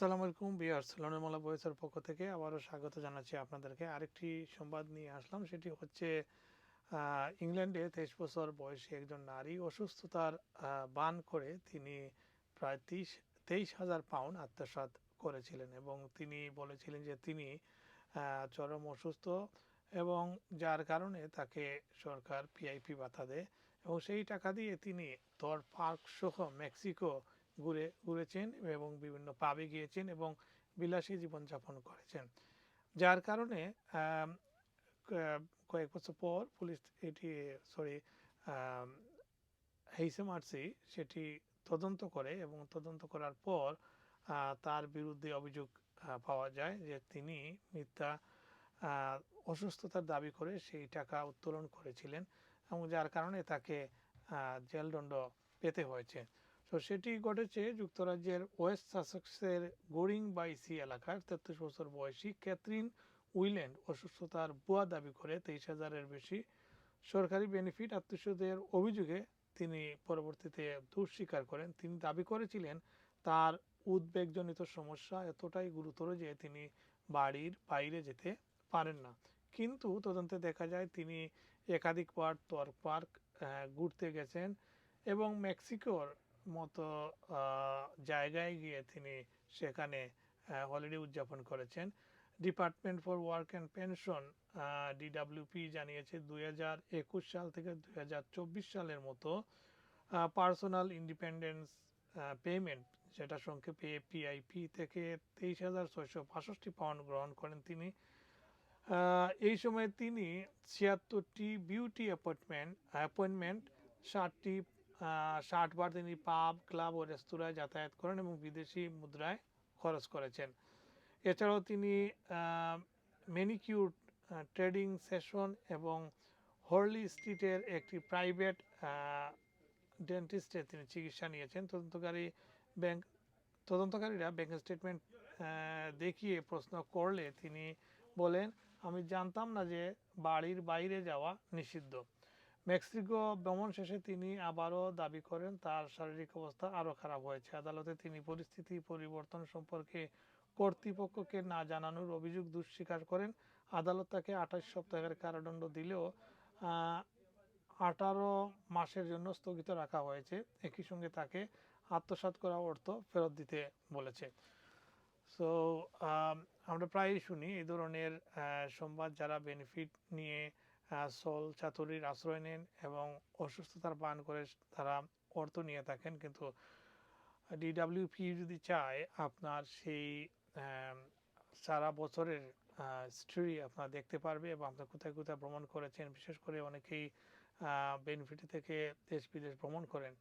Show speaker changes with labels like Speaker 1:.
Speaker 1: আসসালামু আলাইকুম ভিউয়ার্স, লোনেমালা ভয়েসের পক্ষ থেকে আবারও স্বাগত জানাচ্ছি আপনাদেরকে। আরেকটি সংবাদ নিয়ে আসলাম, সেটি হচ্ছে ইংল্যান্ডে 23 বছর বয়সী একজন নারী অসুস্থতার বান করে তিনি প্রায় 23,000 পাউন্ড আত্মসাৎ করেছিলেন এবং তিনি বলেছিলেন যে তিনি চরম অসুস্থ এবং যার কারণে তাকে সরকার পিআইপি ভাতা দেয় এবং সেই টাকা দিয়ে তিনি থর পার্ক সহ মেক্সিকো ঘুরেছেন এবং বিভিন্ন পাবে গিয়েছেন এবং বিলাসী জীবনযাপন করেছেন, যার কারণে আম, কয়েক বছর পর পুলিশ এটি সরি এইচএমআরসি সেটি তদন্ত করে এবং তদন্ত করার পর তার বিরুদ্ধে অভিযোগ পাওয়া যায় যে তিনি মিথ্যা অসুস্থতার দাবি করে সেই টাকা উত্তোলন করেছিলেন এবং যার কারণে তাকে জেলদণ্ড পেতে হয়েছে। তো সেটি ঘটেছে যুক্তরাজ্যের ওয়েস্ট সাসেক্সের গোরিং বাই সি এলাকার 33 বছর বয়সী ক্যাথরিন উইল্যান্ড অসুস্থতার ভুয়া দাবি করে 23,000-এর বেশি সরকারি বেনিফিট আত্মসাতের অভিযোগে তিনি পরবর্তীতে দোষ স্বীকার করেন। তিনি দাবি করেছিলেন তার উদ্বেগজনিত সমস্যা এতটাই গুরুতর যে তিনি বাড়ির বাইরে যেতে পারেন না, কিন্তু তদন্তে দেখা যায় তিনি একাধিকবার থর পার্ক ঘুরতে গেছেন এবং মেক্সিকোর মতো জায়গায় গিয়ে তিনি সেখানে হলিডে উদযাপন করেছেন। Department for work and pension DWP জানিয়েছে 2021 সাল থেকে 2024 সালের মতো পার্সোনাল ইন্ডিপেন্ডেন্স পেমেন্ট, যেটা সংক্ষেপে পিআইপি, থেকে 23,665 পাউন্ড গ্রহণ করেন তিনি। এই সময় তিনি 76টি বিউটি অ্যাপয়েন্টমেন্ট, 60 বার তিনি পাব, ক্লাব ও রেস্তোরাঁয় যাতায়াত করেন এবং বিদেশি মুদ্রায় খরচ করেছেন। এছাড়াও তিনি ম্যানিকিউর ট্রেডিং সেশন এবং হর্লি স্ট্রিটের একটি প্রাইভেট ডেন্টিস্টে তিনি চিকিৎসা নিয়েছেন। তদন্তকারীরা ব্যাংক স্টেটমেন্ট দেখিয়ে প্রশ্ন করলে তিনি বলেন, আমি জানতাম না যে বাড়ির বাইরে যাওয়া নিষিদ্ধ। মেক্সিকো ভ্রমণ শেষে তিনি আবারও দাবি করেন তার শারীরিক অবস্থা আরও খারাপ হয়েছে। আদালতে তিনি পরিস্থিতি পরিবর্তন সম্পর্কে কর্তৃপক্ষকে না জানানোর অভিযোগ দুঃস্বীকার করেন। আদালত তাকে 28 সপ্তাহের কারাদণ্ড দিলেও 18 মাসের জন্য স্থগিত রাখা হয়েছে। একই সঙ্গে তাকে আত্মসাৎ করা অর্থ ফেরত দিতে বলেছে। সো আমরা প্রায়ই শুনি এই ধরনের সংবাদ, যারা বেনিফিট নিয়ে সল চাতুরির আশ্রয় নেন এবং অসুস্থতার পান করে তারা অর্থ নিয়ে থাকেন, কিন্তু ডিডাব্লিউপি যদি চায় আপনার সেই সারা বছরের হিস্ট্রি আপনার দেখতে পারবে এবং আপনার কোথায় কোথায় ভ্রমণ করেছেন। বিশেষ করে অনেকেই বেনিফিট থেকে দেশ বিদেশ ভ্রমণ করেন,